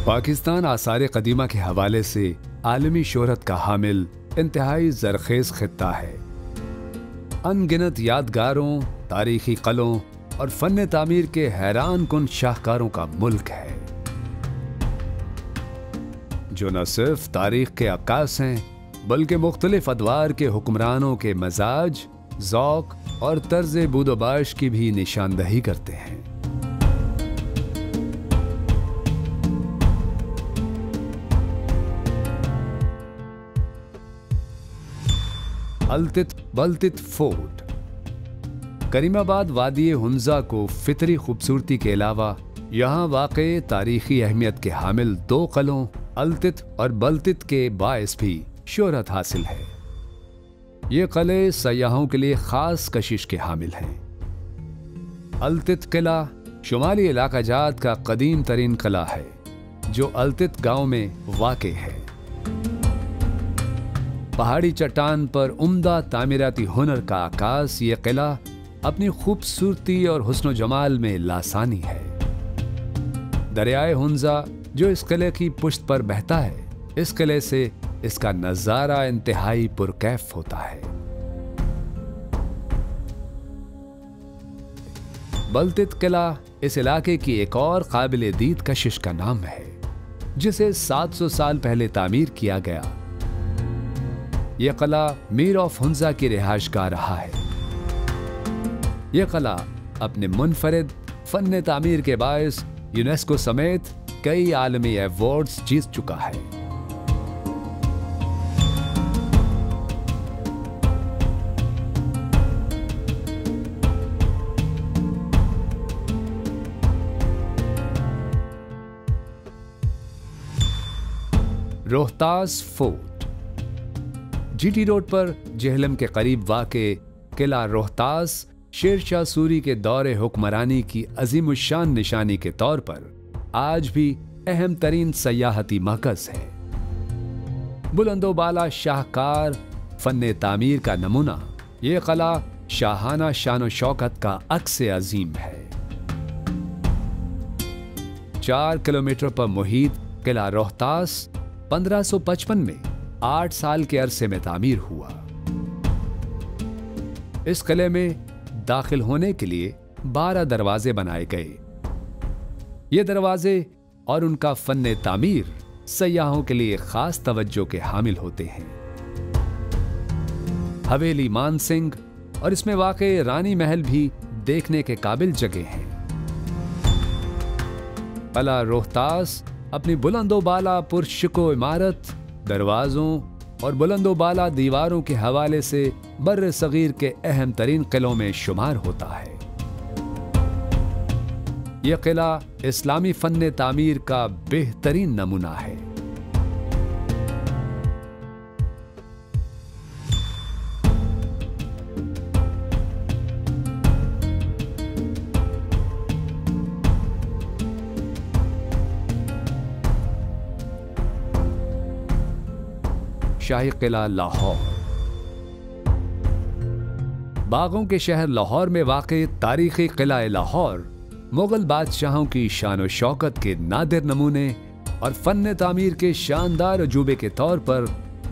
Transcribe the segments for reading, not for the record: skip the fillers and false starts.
पाकिस्तान आसार कदीमा के हवाले से आलमी शोहरत का हामिल इंतहाई ज़रखेज़ खित्ता है। अनगिनत यादगारों, तारीखी कलों और फन तामीर के हैरान कुन शाहकारों का मुल्क है, जो न सिर्फ तारीख के अक्कास हैं बल्कि मुख्तलिफ अदवार के हुक्मरानों के मजाज, ज़ौक़ और तर्ज बूदोबाश की भी निशानदही करते हैं। अल्तित बल्तित फोर्ट करीमाबाद वादी हुंजा को फितरी खूबसूरती के अलावा यहाँ वाक़े तारीखी अहमियत के हामिल दो कलों अल्तित और बल्तित के बायस भी शोहरत हासिल है। ये किले सयाहों के लिए खास कशिश के हामिल हैं। अल्तित किला शुमाली इलाका जात का कदीम तरीन किला है, जो अल्तित गांव में वाक़े है। पहाड़ी चट्टान पर उम्दा तामीराती हुनर का आकाश ये किला अपनी खूबसूरती और हुस्न जमाल में लासानी है। दरियाए हुंजा जो इस किले की पुश्त पर बहता है, इस किले से इसका नजारा इंतहाई पुरकैफ होता है। बल्तित किला इस इलाके की एक और काबिल दीद कशिश का नाम है, जिसे 700 साल पहले तामीर किया गया। यह किला मीर ऑफ हुंजा की रिहाइशगाह रहा है। यह किला अपने मुनफरिद फन तामीर के बायस यूनेस्को समेत कई आलमी अवार्ड्स जीत चुका है। रोहतास फोर्ट जीटी रोड पर जेहलम के करीब वाक़े किला रोहतास शेरशाह सूरी के दौरे हुक्मरानी की अजीमुशान निशानी के तौर पर आज भी अहम तरीन सयाहती मरकज़ है। बुलंदोबाला शाहकार फन तामीर का नमूना ये किला शाहाना शान शौकत का अक्स अजीम है। 4 किलोमीटर पर मुहीत किला रोहतास 1555 में 8 साल के अरसे में तामीर हुआ। इस किले में दाखिल होने के लिए 12 दरवाजे बनाए गए। ये दरवाजे और उनका फन तामीर सयाहों के लिए खास तवज्जो के हामिल होते हैं। हवेली मान सिंह और इसमें वाक़े रानी महल भी देखने के काबिल जगह हैं। किला रोहतास अपनी बुलंदोबाला पुरशिको इमारत, दरवाजों और बुलंदोबाला दीवारों के हवाले से बर्र सगीर के अहम तरीन किलों में शुमार होता है। यह किला इस्लामी फन तामीर का बेहतरीन नमूना है। शाही किला लाहौर बागों के शहर लाहौर में वाक़े तारीखी किला लाहौर मुगल बादशाहों की शान और शौकत के नादिर नमूने और फन तामीर के शानदार अजूबे के तौर पर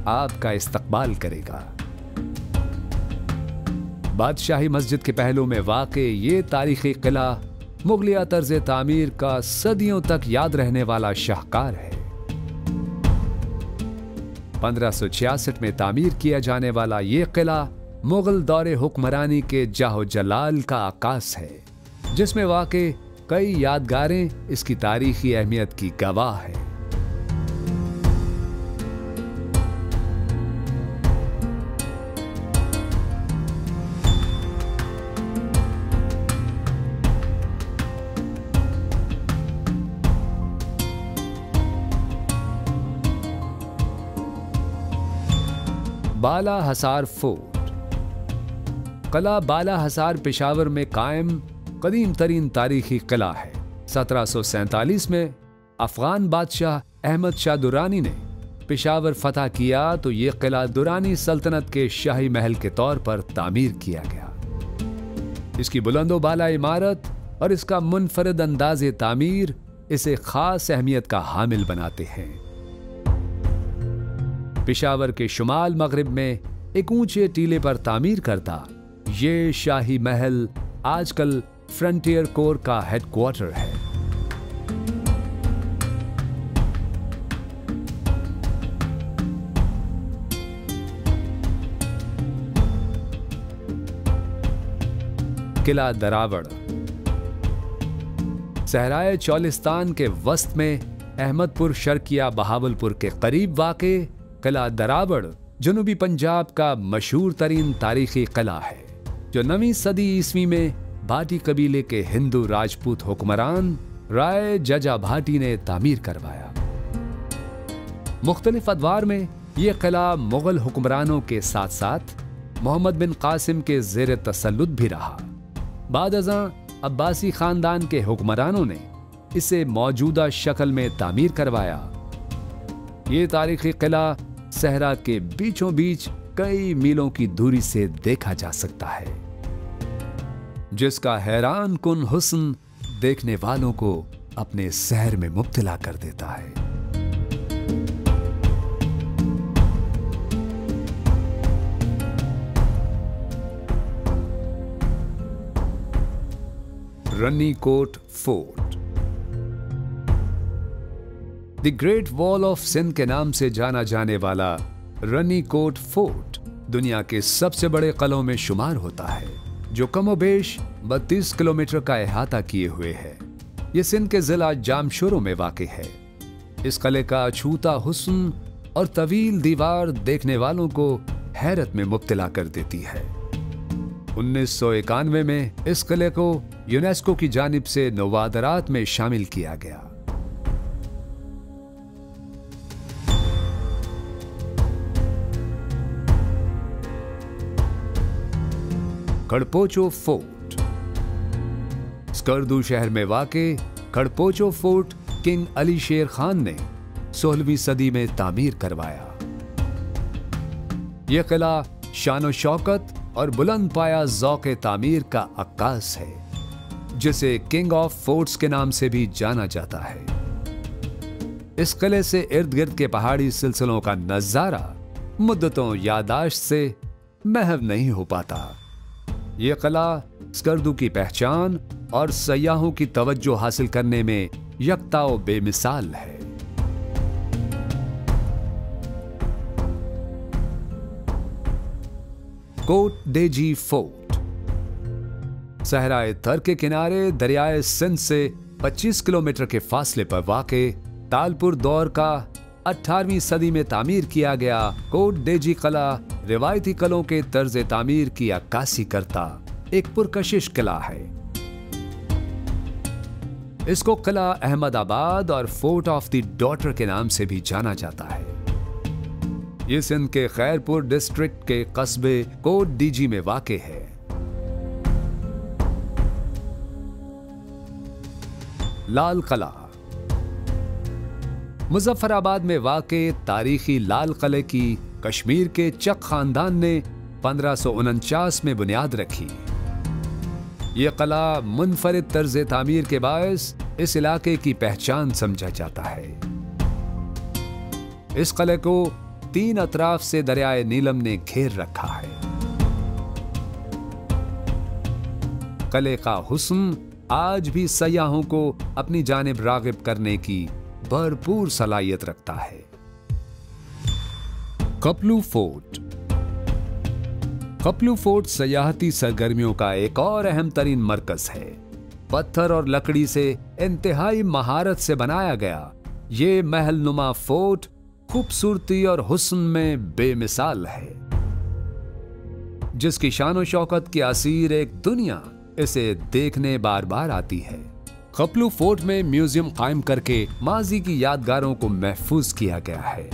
आपका इस्तकबाल करेगा। बादशाही मस्जिद के पहलू में वाक़े ये तारीखी किला मुगलिया तर्ज तामीर का सदियों तक याद रहने वाला शाहकार है। 1566 में तामीर किया जाने वाला ये किला मुगल दौरे हुक्मरानी के जाहो जलाल का आकाश है, जिसमें वाक़े कई यादगारें इसकी तारीखी अहमियत की गवाह है। बाला हसार फोर्ट किला बाला हसार पेशावर में कायम कदीम तरीन तारीखी किला है। 1747 में अफगान बादशाह अहमद शाह दुरानी ने पेशावर फतह किया तो ये किला दुरानी सल्तनत के शाही महल के तौर पर तामीर किया गया। इसकी बुलंदोबाला इमारत और इसका मुनफरद अंदाज़े तामीर इसे खास अहमियत का हामिल बनाते हैं। पेशावर के शुमाल मगरिब में एक ऊंचे टीले पर तामीर करता ये शाही महल आजकल फ्रंटियर कोर का हेडक्वार्टर है। किला दरावड़ सहराए चौलिस्तान के वस्त में अहमदपुर शर्किया बहावलपुर के करीब वाक़े किला दरावड़ जनूबी पंजाब का मशहूर तरीन तारीखी किला है, जो 9वीं सदी ईस्वी में भाटी कबीले के हिंदू राजपूत हुक्मरान राय जजा भाटी ने तामीर करवाया। मुख्तलिफ अदवार में यह किला मुगल हुक्मरानों के साथ साथ मोहम्मद बिन कासिम के ज़ेर तसल्लुत भी रहा। बाद अज़ां अब्बासी खानदान के हुक्मरानों ने इसे मौजूदा शक्ल में तामीर करवाया। ये तारीखी किला सहरा के बीचों बीच कई मीलों की दूरी से देखा जा सकता है, जिसका हैरान कुन हुस्न देखने वालों को अपने सहर में मुब्तला कर देता है। Ranikot fort the great wall of Sindh के नाम से जाना जाने वाला रनीकोट फोर्ट दुनिया के सबसे बड़े किलों में शुमार होता है, जो कमोबेश 32 किलोमीटर का अहाता किए हुए है। यह सिंध के जिला जामशोरो में वाक़ है। इस किले का अछूता हुस्न और तवील दीवार देखने वालों को हैरत में मुब्तला कर देती है। 1991 में इस किले को यूनेस्को की जानिब से नवादरात में शामिल किया गया। खड़पोचो फोर्ट स्कर्दू शहर में वाक़े खड़पोचो फोर्ट किंग अली शेर खान ने 16वीं सदी में तामीर करवाया। यह किला शानो शौकत और बुलंद पाया ज़ौक़े तामीर का अक्कास है, जिसे किंग ऑफ फोर्ट्स के नाम से भी जाना जाता है। इस किले से इर्द गिर्द के पहाड़ी सिलसिलों का नजारा मुद्दतों यादाश्त से महव नहीं हो पाता। यह किला स्कर्दू की पहचान और सयाहों की तवज्जो हासिल करने में यकता व बेमिसाल है। कोट डेजी फोर्ट सहराए तर के किनारे दरियाए सिंध से 25 किलोमीटर के फासले पर वाक़े तालपुर दौर का 18वीं सदी में तामीर किया गया कोट डेजी किला रिवायती किलों के तर्ज तामीर की अक्कासी करता एक पुरकशिश किला है। इसको किला अहमदाबाद और फोर्ट ऑफ द डॉटर के नाम से भी जाना जाता है। ये सिंध के खैरपुर डिस्ट्रिक्ट के कस्बे कोट डीजी में वाक़े है। लाल किला मुजफ्फराबाद में वाक़े तारीखी लाल किले की कश्मीर के चक खानदान ने 1549 में बुनियाद रखी। यह किला मुनफरिद तर्ज तामीर के बायस इस इलाके की पहचान समझा जाता है। इस किले को 3 अतराफ से दरियाए नीलम ने घेर रखा है। किले का हुस्न आज भी सयाहों को अपनी जानिब रागिब करने की भरपूर सलाहियत रखता है। कपलू फोर्ट कपलू फोर्ट सयाहती सरगर्मियों का एक और अहम तरीन मरकज है। पत्थर और लकड़ी से इंतहाई महारत से बनाया गया ये महल नुमा फोर्ट खूबसूरती और हुस्न में बेमिसाल है, जिसकी शानो शौकत की असीर एक दुनिया इसे देखने बार बार आती है। कपलू फोर्ट में म्यूजियम कायम करके माजी की यादगारों को महफूज किया गया है।